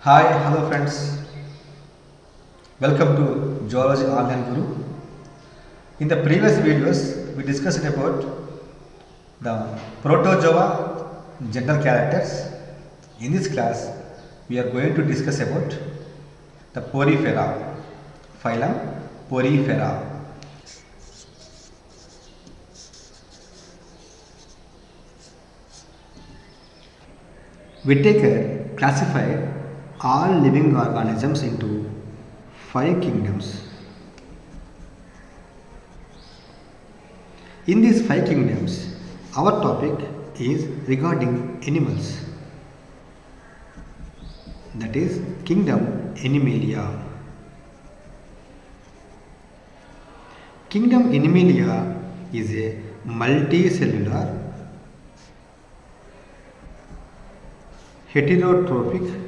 Hi, hello friends. Welcome to Geology Online Guru. In the previous videos, we discussed about the Protozoa general characters. In this class, we are going to discuss about the Porifera, phylum Porifera. Whittaker classified all living organisms into five kingdoms. In these five kingdoms, our topic is regarding animals, that is, kingdom Animalia. Kingdom Animalia is a multicellular, heterotrophic,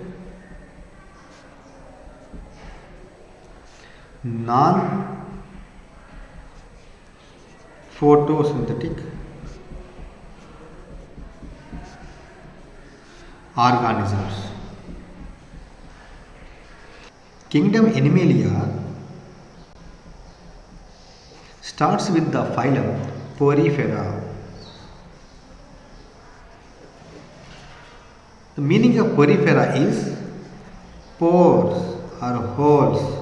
non-photosynthetic organisms. Kingdom Animalia starts with the phylum Porifera. The meaning of Porifera is pores or holes.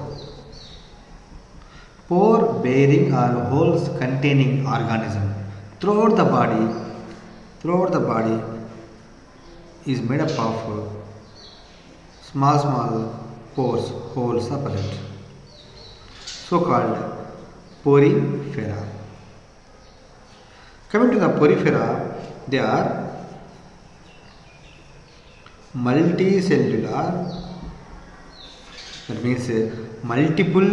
Pore bearing or holes containing organism throughout the body is made up of small pores, holes are present, so called porifera. Coming to the porifera, they are multicellular, that means multiple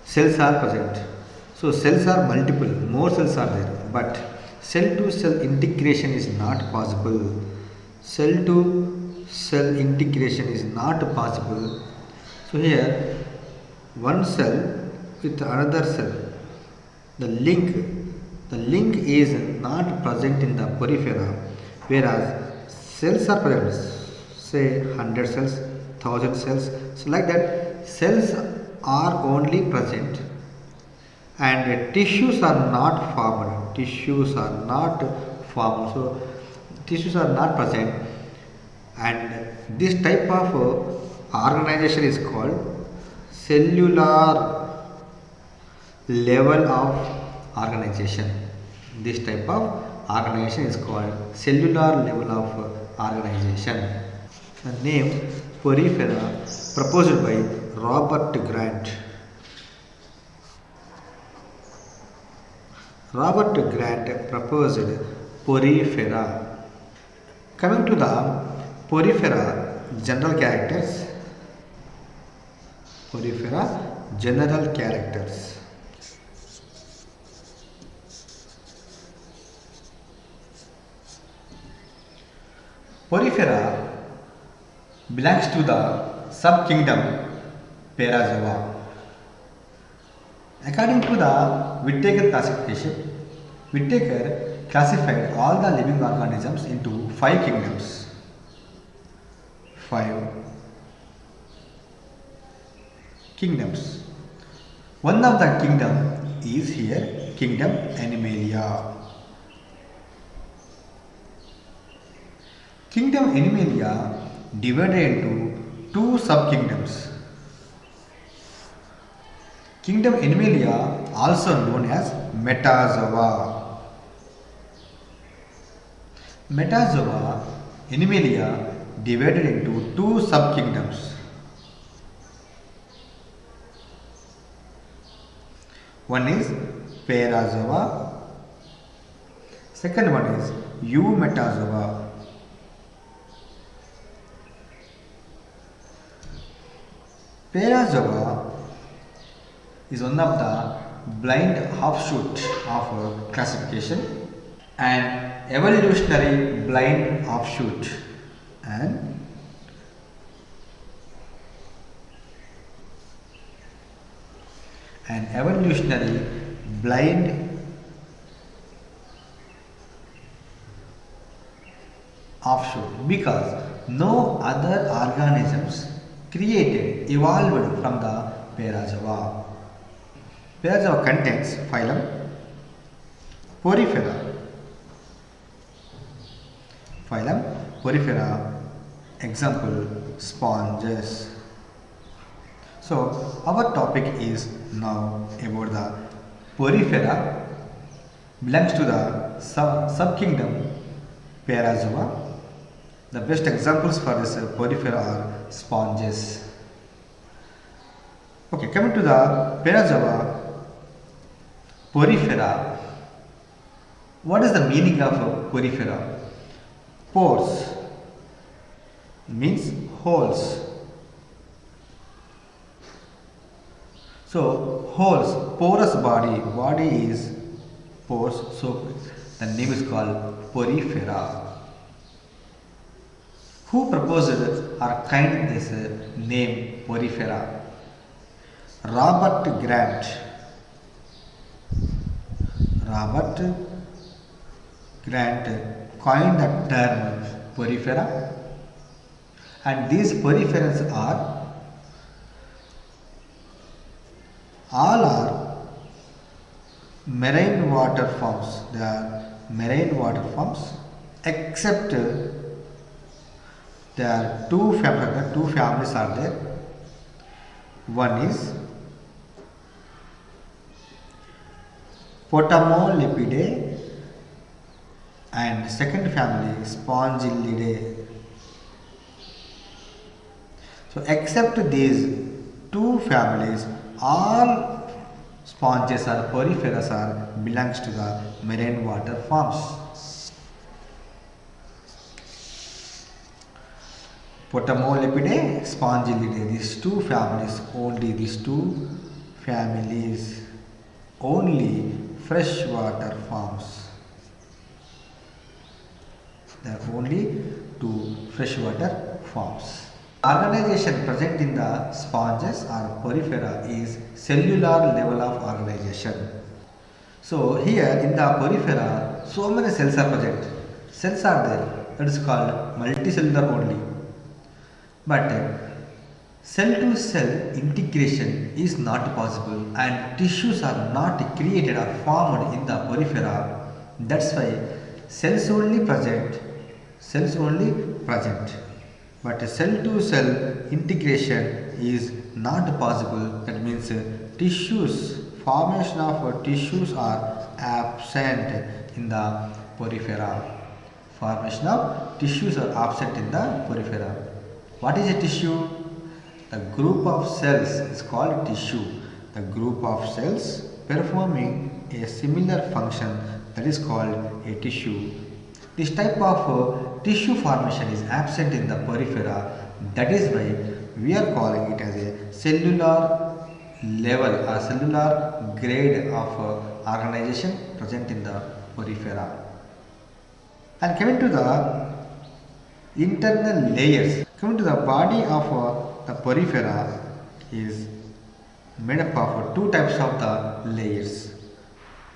cells are present. So cells are multiple, more cells are there, but cell to cell integration is not possible. Cell to cell integration is not possible. So here one cell with another cell, the link is not present in the porifera, whereas cells are present, say 100 cells, 1000 cells, so like that cells are only present and tissues are not formed. So tissues are not present, and this type of organization is called cellular level of organization. This type of organization is called cellular level of organization. The name Porifera proposed by Robert Grant. Robert Grant proposed Porifera. Coming to the Porifera general characters. Porifera general characters. Porifera belongs to the subkingdom Parazoa. According to the Whittaker classification, Whittaker classified all the living organisms into five kingdoms. One of the kingdom is here kingdom Animalia. Kingdom Animalia divided into two subkingdoms. Kingdom Animalia, also known as Metazoa. Metazoa Animalia divided into two subkingdoms. One is Parazoa, second one is Eumetazoa. Parazoa is one of the blind offshoot of classification, an evolutionary blind offshoot, and an evolutionary blind offshoot, because no other organisms created evolved from the Parazawa. Parazawa contains phylum Porifera. Phylum Porifera. Example sponges. So our topic is now about the Porifera belongs to the subkingdom Parazoa. The best examples for this Porifera are sponges. Okay, coming to the Parazoa Porifera. What is the meaning of Porifera? Pores means holes. So holes, porous body is pores, so the name is called Porifera. Who proposed or coined this name Porifera? Robert Grant. Robert Grant coined the term Porifera, and these poriferans are all are marine water forms. They are marine water forms, except there are two families are there. One is Potamolipidae and second family Spongillidae. So except these two families, all sponges or poriferas are belongs to the marine water forms. Potamolipidae, Spongillidae, these two families, only freshwater forms. They are only two freshwater forms. Organization present in the sponges or porifera is cellular level of organization. So here in the porifera, so many cells are present. Cells are there. That is called multicellular only. But cell to cell integration is not possible, and tissues are not created or formed in the porifera. That's why cells only present. But cell to cell integration is not possible. That means formation of tissues are absent in the porifera. Formation of tissues are absent in the porifera. What is a tissue? The group of cells is called tissue. The group of cells performing a similar function, that is called a tissue. This type of tissue formation is absent in the porifera. That is why we are calling it as a cellular level or cellular grade of organization present in the porifera. And coming to the internal layers. Coming to the body of the porifera is made up of two types of the layers.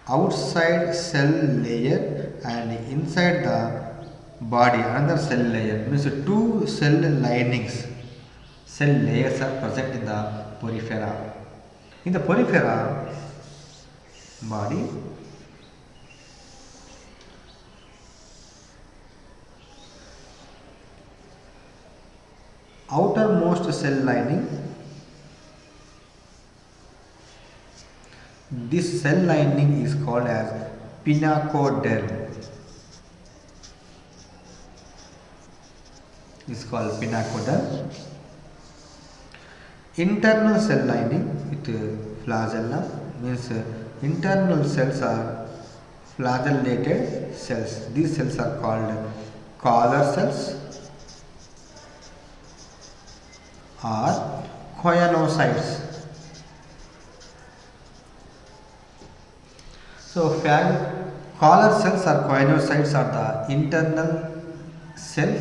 Outside cell layer and inside the body another cell layer, means two cell linings, cell layers are present in the porifera. In the porifera body, outermost cell lining, this cell lining is called as pinacoderm. Internal cell lining with flagella, means internal cells are flagellated cells. These cells are called collar cells or choanocytes. So collar cells or choanocytes are the internal cell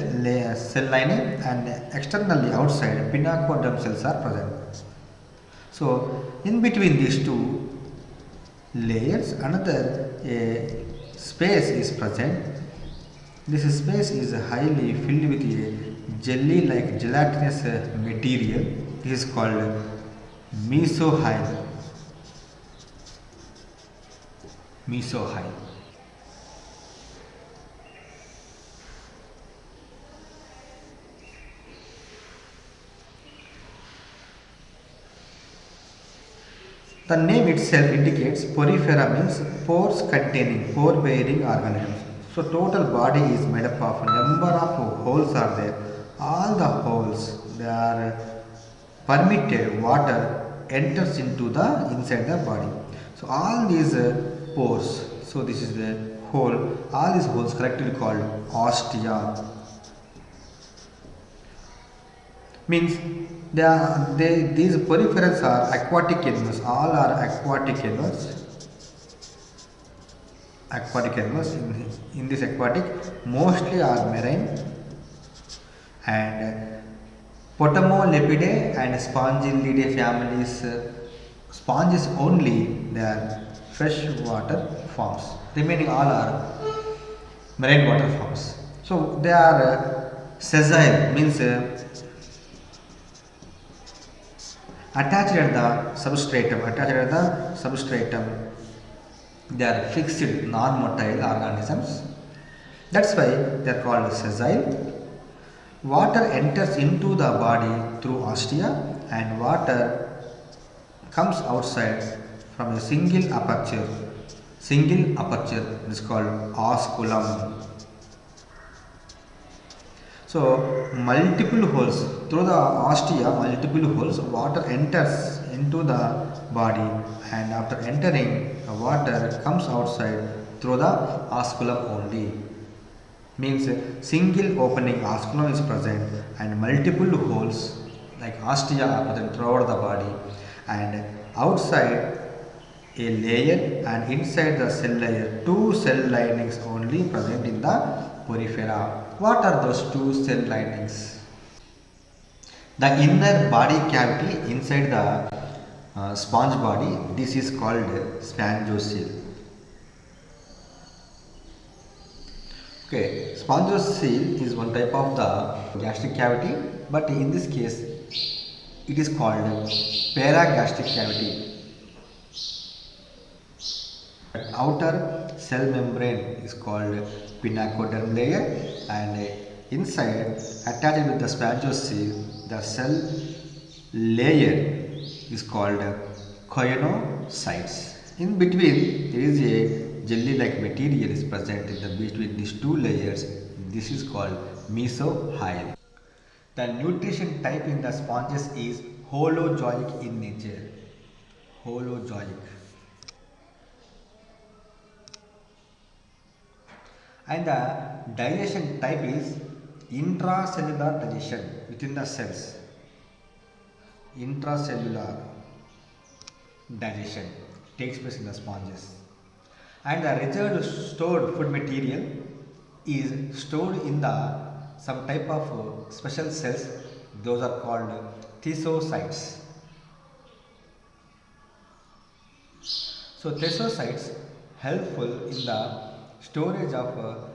lining, and externally outside pinacoderm cells are present. So in between these two layers another space is present. This space is highly filled with a jelly like gelatinous material. This is called mesohyl. Mesohyl. The name itself indicates porifera means pores containing, pore bearing organisms. So total body is made up of number of holes are there. All the holes they are permitted water enters into the inside the body. So all these pores. So this is the hole. All these holes collectively called ostia. Means these poriferans are aquatic animals. All are aquatic animals. Aquatic animals in this aquatic mostly are marine and Potamolepidae and Spongillidae families. Sponges only they are freshwater forms. Remaining all are marine water forms. So they are sessile means attached at the substratum. They are fixed non-motile organisms. That's why they are called sessile. Water enters into the body through ostia and water comes outside from a single aperture. Single aperture is called osculum. So multiple holes through the ostia, multiple holes, water enters into the body and after entering the water comes outside through the osculum only. Means single opening osculum is present and multiple holes like ostia are present throughout the body and outside a layer and inside the cell layer two cell linings only present in the porifera. What are those two cell linings? The inner body cavity inside the sponge body, this is called spongiocele. Okay, spongiocele is one type of the gastric cavity, but in this case it is called paragastric cavity. Outer cell membrane is called pinacoderm layer and inside attached with the spongiocele the cell layer is called choanocytes. In between there is a jelly like material is present in the between these two layers. This is called mesohyl. The nutrition type in the sponges is holozoic in nature. Holozoic. And the digestion type is intracellular digestion within the cells. Intracellular digestion takes place in the sponges. And the reserved stored food material is stored in the some type of special cells. Those are called thesocytes. So thesocytes helpful in the storage of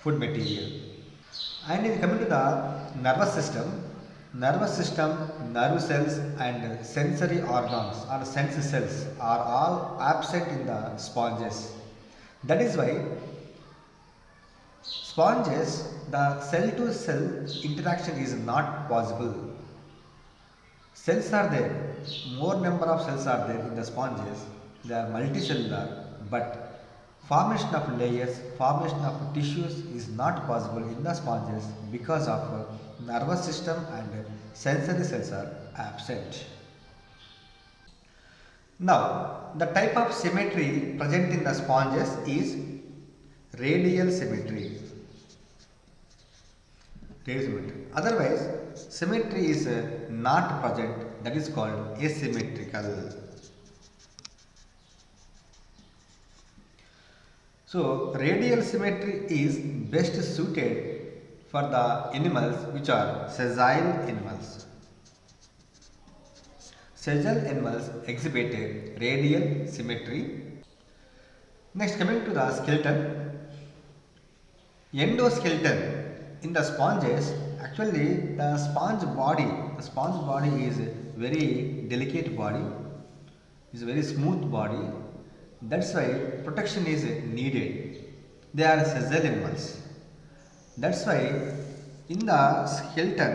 food material. And in coming to the nervous system, nerve cells and sensory organs or sense cells are all absent in the sponges. That is why sponges, the cell to cell interaction is not possible. Cells are there, more number of cells are there in the sponges, they are multicellular, but formation of layers, formation of tissues is not possible in the sponges because of nervous system and sensory cells are absent. Now, the type of symmetry present in the sponges is radial symmetry. Otherwise, symmetry is not present, that is called asymmetrical. So, radial symmetry is best suited for the animals which are sessile animals. Sessile animals exhibit a radial symmetry. Next, coming to the skeleton. Endoskeleton in the sponges Actually, the sponge body is a very delicate body, is a very smooth body. That's why protection is needed. They are sessile animals. That's why in the skeleton,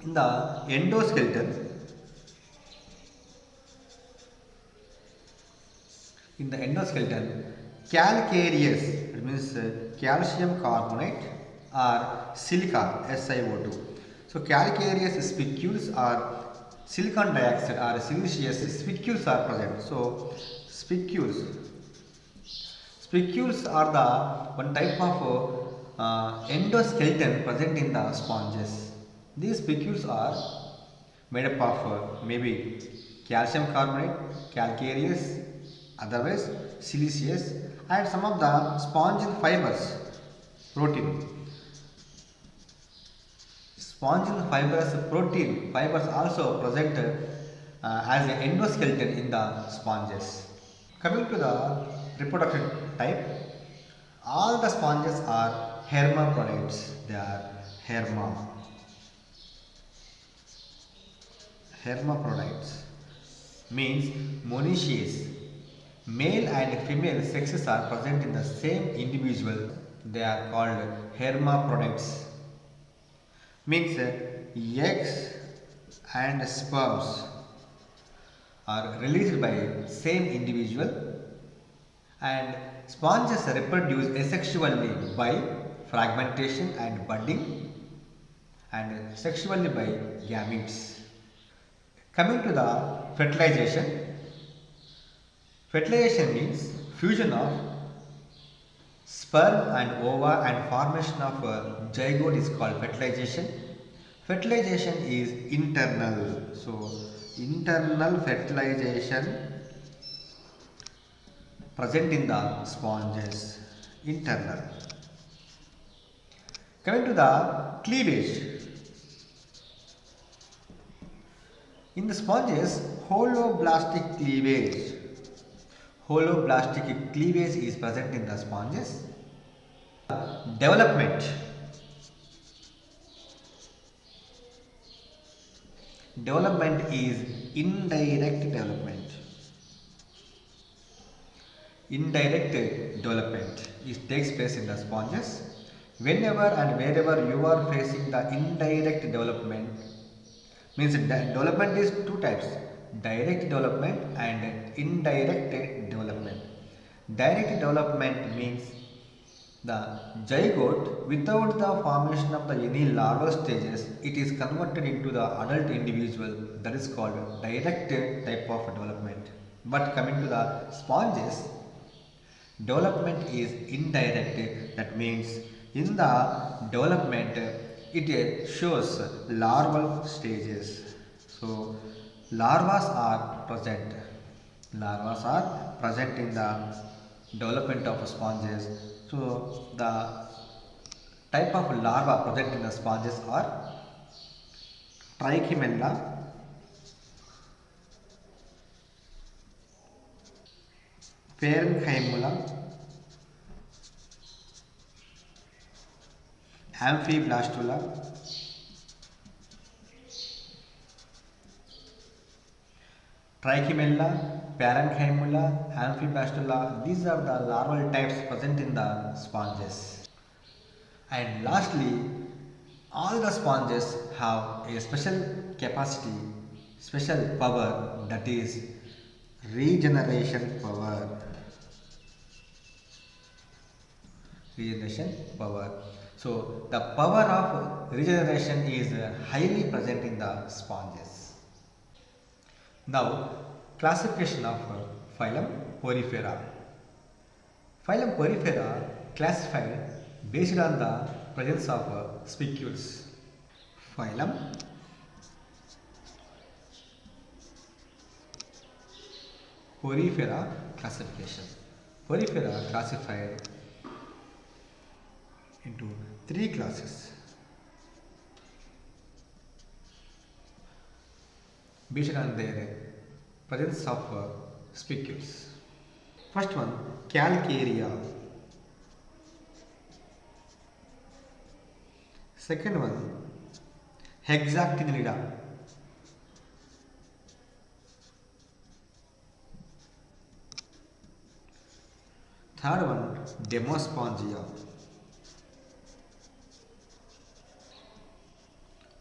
in the endoskeleton, in the endoskeleton, calcareous, it means calcium carbonate or silica SiO2. So calcareous spicules or silicon dioxide or siliceous spicules are present. So spicules are the one type of endoskeleton present in the sponges. These spicules are made up of maybe calcium carbonate, calcareous, otherwise siliceous, and some of the sponge fibers, protein. Sponge fibers, protein fibers also present as an endoskeleton in the sponges. Coming to the reproduction type, all the sponges are hermaphrodites. They are hermaphrodites means monoecious. Male and female sexes are present in the same individual. They are called hermaphrodites. Means eggs and sperms are released by same individual, and sponges reproduce asexually by fragmentation and budding, and sexually by gametes. Coming to the fertilization, fertilization means fusion of sperm and ova and formation of a zygote is called fertilization. Fertilization is internal. So, internal fertilization present in the sponges. Internal. Coming to the cleavage. In the sponges, holoblastic cleavage is present in the sponges. Development. Development is indirect development. Indirect development takes place in the sponges. Whenever and wherever you are facing the indirect development, means development is two types: direct development and indirect development. Direct development means the zygote, without the formation of the any larval stages, it is converted into the adult individual. That is called direct type of development. But coming to the sponges, development is indirect. That means in the development it shows larval stages. So larvas are present. Larvas are present in the development of sponges. So the type of larva present in the sponges are Trichimella, Parenchyma, Amphiblastula, Trichimella, Parenchyma, Amphiblastula. These are the larval types present in the sponges. And lastly, all the sponges have a special capacity, special power, that is regeneration power. Regeneration power. So the power of regeneration is highly present in the sponges. Now, classification of phylum Porifera. Phylum Porifera classified based on the presence of spicules. Phylum Porifera classification. Porifera classified into three classes based on their presence of spicules. First one, Calcarea. Second one, hexactinellida. Third one, Demospongia.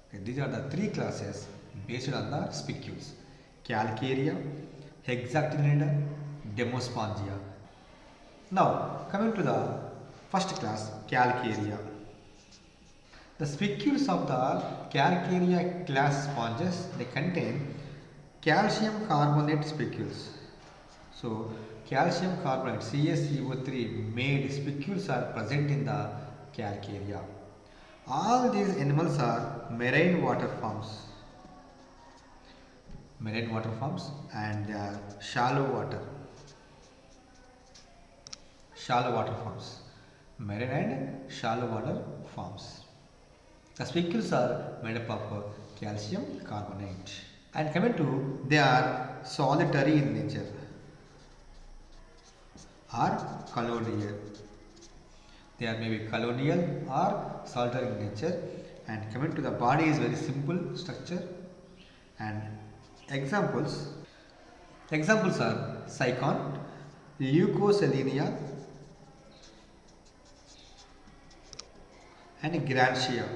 Okay, these are the three classes based on the spicules: Calcarea, Hexactinellida, Demospongia. Now coming to the first class, Calcarea. The spicules of the Calcarea class sponges, they contain calcium carbonate spicules. So calcium carbonate CaCO3 made spicules are present in the Calcarea. All these animals are marine water forms. Marine water forms, and they are shallow water forms. Marine and shallow water forms. The spicules are made up of calcium carbonate. And coming to, they are solitary in nature or colonial. They are maybe colonial or solitary in nature. And coming to the body is very simple structure. And examples are Cycon, Leucoselenia, and Grantia.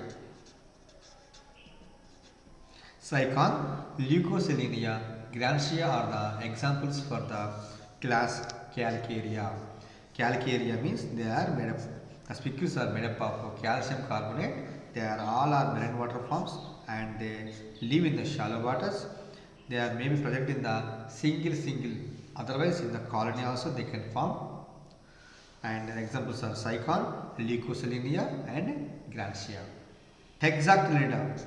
Cycon, Leucoselenia, Grantia are the examples for the class Calcarea. Calcarea means they are made up, the spicules are made up of calcium carbonate. They are all are marine water forms and they live in the shallow waters. They are maybe present in the single, otherwise in the colony also they can form. And the examples are Cycon, Leucoselenia, and Grantia. Hexactinellida.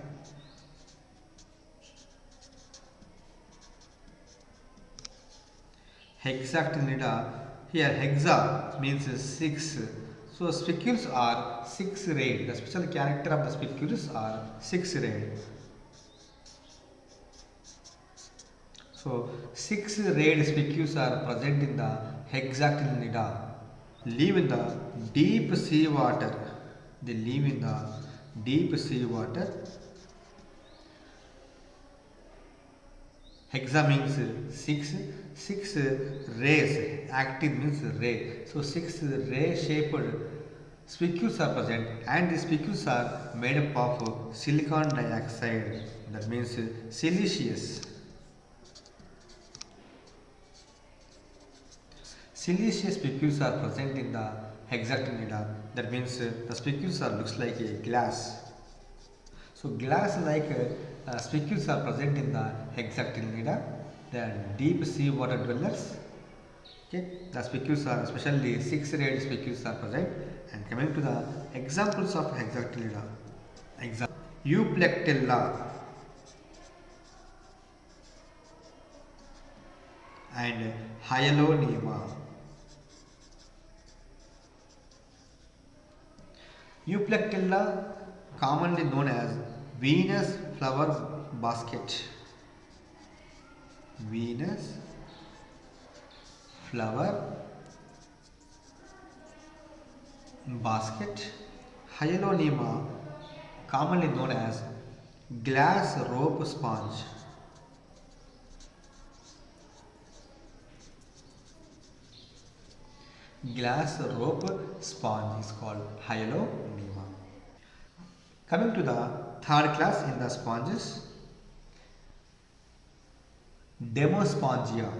Hexactinellida, here hexa means 6. So spicules are 6 rayed. The special character of the spicules are 6 rayed. So 6 rayed spicules are present in the Hexactinellida. Live in the deep sea water. They live in the deep sea water. Hexa means 6. 6 rays. Active means ray. So 6 ray shaped spicules are present, and these spicules are made up of silicon dioxide. That means siliceous. Siliceous spicules are present in the Hexactinellida. That means the spicules are looks like a glass. So glass like spicules are present in the Hexactinellida. They are deep sea water dwellers. Okay, the spicules are especially 6 rayed spicules are present. And coming to the examples of Hexactinellida. Example: Euplectella and Hyalonema. Euplectella, commonly known as Venus flower basket. Venus flower basket. Hyalonema, commonly known as glass rope sponge. Glass rope sponge is called Hyalonema. Coming to the third class in the sponges, Demospongia.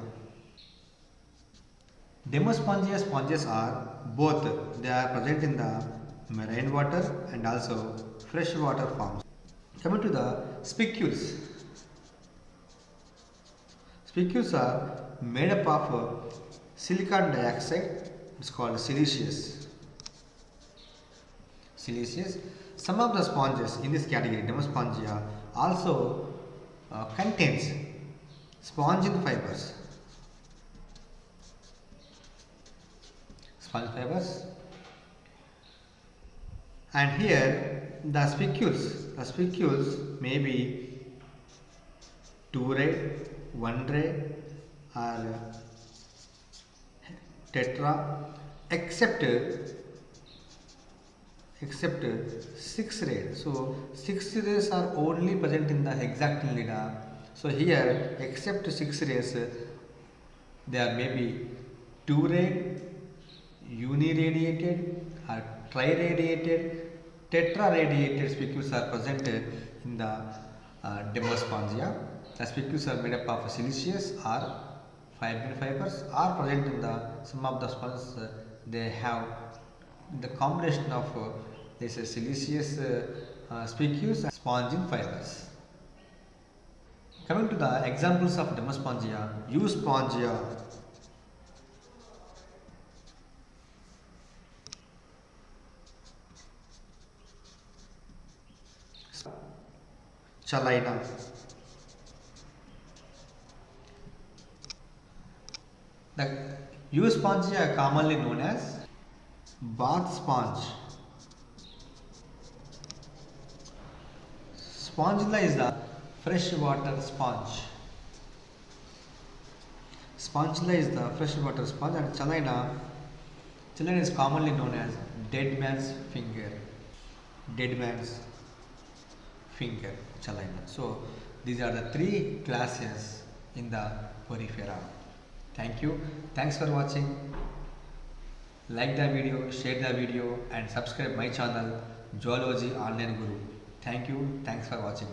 Demospongia sponges are both, they are present in the marine water and also freshwater forms. Coming to the spicules. Spicules are made up of silicon dioxide. It's called siliceous. Some of the sponges in this category, Demospongia, also contains spongin fibers. And here the spicules may be 2 ray, 1 ray, or tetra, except except 6 rays. So 6 rays are only present in the hexactylida. So here except 6 rays there may be 2 ray, uniradiated or triradiated, tetraradiated spicules are present in the Demospongia. The spicules are made up of siliceous or fibrin fibers are present in the some of the sponges. They have the combination of this siliceous spicules and spongin fibers. Coming to the examples of Demospongia, Euspongia. Chalina. The Euspongia are commonly known as bath sponge. Spongilla is the freshwater sponge. Spongilla is the freshwater sponge, and Chalina is commonly known as dead man's finger. Dead man's finger, Chalina. So these are the three classes in the Porifera. Thank you. Thanks for watching. Like the video, share the video and subscribe my channel Zoology Online Guru. Thank you. Thanks for watching.